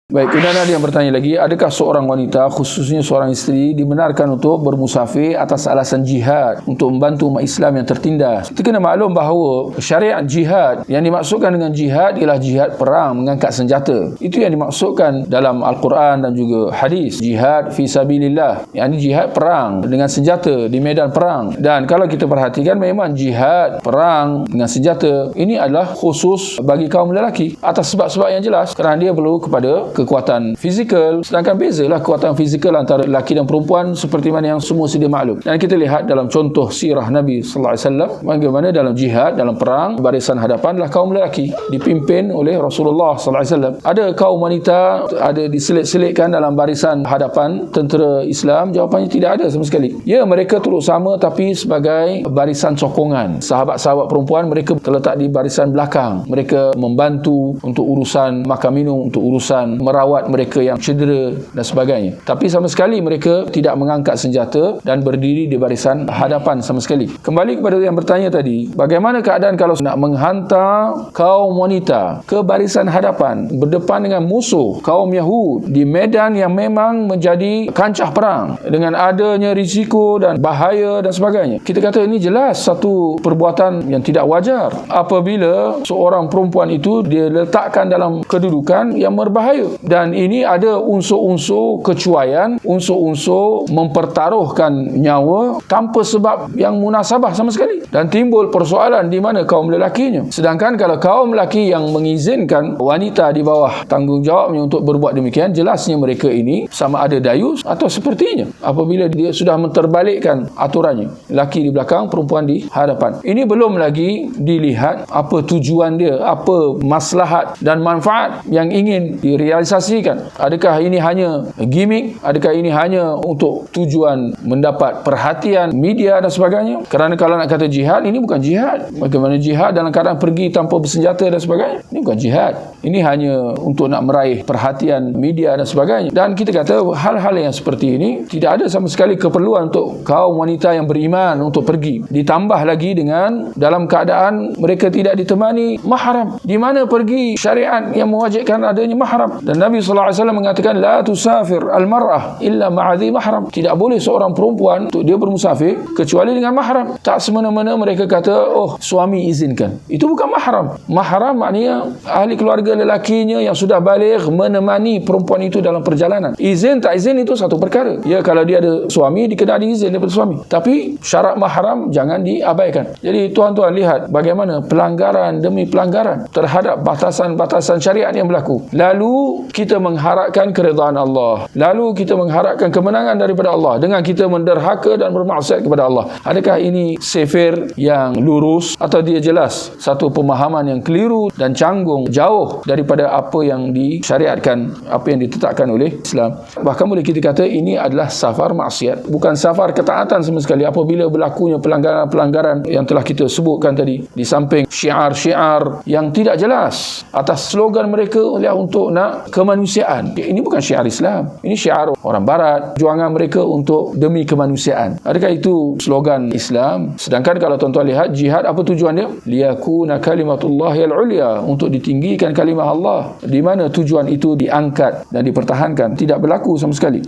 Baik, kemudian ada yang bertanya lagi, adakah seorang wanita, khususnya seorang isteri, dibenarkan untuk bermusafir atas alasan jihad untuk membantu umat Islam yang tertindas? Kita kena maklum bahawa syariat jihad, yang dimaksudkan dengan jihad ialah jihad perang, mengangkat senjata. Itu yang dimaksudkan dalam Al-Quran dan juga hadis. Jihad fi sabilillah, yang ini jihad perang dengan senjata di medan perang. Dan kalau kita perhatikan, memang jihad perang dengan senjata ini adalah khusus bagi kaum lelaki atas sebab-sebab yang jelas, kerana dia perlu kepada kekuatan fizikal. Sedangkan bezalah kekuatan fizikal antara lelaki dan perempuan seperti mana yang semua sedia maklum. Dan kita lihat dalam contoh sirah Nabi sallallahu alaihi wasallam, bagaimana dalam jihad, dalam perang, barisan hadapan adalah kaum lelaki dipimpin oleh Rasulullah sallallahu alaihi wasallam. Ada kaum wanita ada diselit-selitkan dalam barisan hadapan tentera Islam? Jawapannya tidak ada sama sekali. Ya, mereka turut sama tapi sebagai barisan sokongan. Sahabat-sahabat perempuan mereka terletak di barisan belakang. Mereka membantu untuk urusan makan minum, untuk urusan merawat mereka yang cedera dan sebagainya. Tapi sama sekali mereka tidak mengangkat senjata dan berdiri di barisan hadapan sama sekali. Kembali kepada yang bertanya tadi, bagaimana keadaan kalau nak menghantar kaum wanita ke barisan hadapan berdepan dengan musuh kaum Yahud di medan yang memang menjadi kancah perang dengan adanya risiko dan bahaya dan sebagainya? Kita kata ini jelas satu perbuatan yang tidak wajar apabila seorang perempuan itu dia letakkan dalam kedudukan yang berbahaya. Dan ini ada unsur-unsur kecuaian, unsur-unsur mempertaruhkan nyawa tanpa sebab yang munasabah sama sekali. Dan timbul persoalan di mana kaum lelakinya. Sedangkan kalau kaum lelaki yang mengizinkan wanita di bawah tanggungjawabnya untuk berbuat demikian, jelasnya mereka ini sama ada dayus atau sepertinya apabila dia sudah menterbalikkan aturannya. Lelaki di belakang, perempuan di hadapan. Ini belum lagi dilihat apa tujuan dia, apa maslahat dan manfaat yang ingin direalisasikan. Adakah ini hanya gimmick? Adakah ini hanya untuk tujuan mendapat perhatian media dan sebagainya? Kerana kalau nak kata jihad, ini bukan jihad. Bagaimana jihad dalam keadaan pergi tanpa bersenjata dan sebagainya? Ini bukan jihad. Ini hanya untuk nak meraih perhatian media dan sebagainya. Dan kita kata hal-hal yang seperti ini tidak ada sama sekali keperluan untuk kaum wanita yang beriman untuk pergi. Ditambah lagi dengan dalam keadaan mereka tidak ditemani mahram. Di mana pergi syariat yang mewajibkan adanya mahram. Dan Nabi sallallahu alaihi wasallam mengatakan la tusafir al-mar'ah illa ma'adhi mahram. Tidak boleh seorang perempuan untuk dia bermusafir kecuali dengan mahram. Tak semena-mena mereka kata oh suami izinkan. Itu bukan mahram. Mahram maknanya ahli keluarga lelakinya yang sudah baligh menemani perempuan itu dalam perjalanan. Izin tak izin itu satu perkara. Ya, kalau dia ada suami, dia kena ada izin daripada suami. Tapi syarat mahram jangan diabaikan. Jadi tuan-tuan lihat bagaimana pelanggaran demi pelanggaran terhadap batasan-batasan syariat yang berlaku. Lalu kita mengharapkan keridhaan Allah. Lalu kita mengharapkan kemenangan daripada Allah dengan kita menderhaka dan bermaksiat kepada Allah. Adakah ini sefir yang lurus atau dia jelas satu pemahaman yang keliru dan canggung jauh daripada apa yang disyariatkan, apa yang ditetapkan oleh Islam? Bahkan boleh kita kata ini adalah safar maksiat, bukan safar ketaatan sama sekali. Apabila berlakunya pelanggaran-pelanggaran yang telah kita sebutkan tadi, di samping syiar-syiar yang tidak jelas atas slogan mereka untuk nak kemanusiaan. Ini bukan syiar Islam. Ini syiar orang barat, perjuangan mereka untuk demi kemanusiaan. Adakah itu slogan Islam? Sedangkan kalau tuan-tuan lihat jihad, apa tujuan dia? Liyakuna kalimatullahil ulia, untuk ditinggikan kalimah Allah. Di mana tujuan itu diangkat dan dipertahankan? Tidak berlaku sama sekali.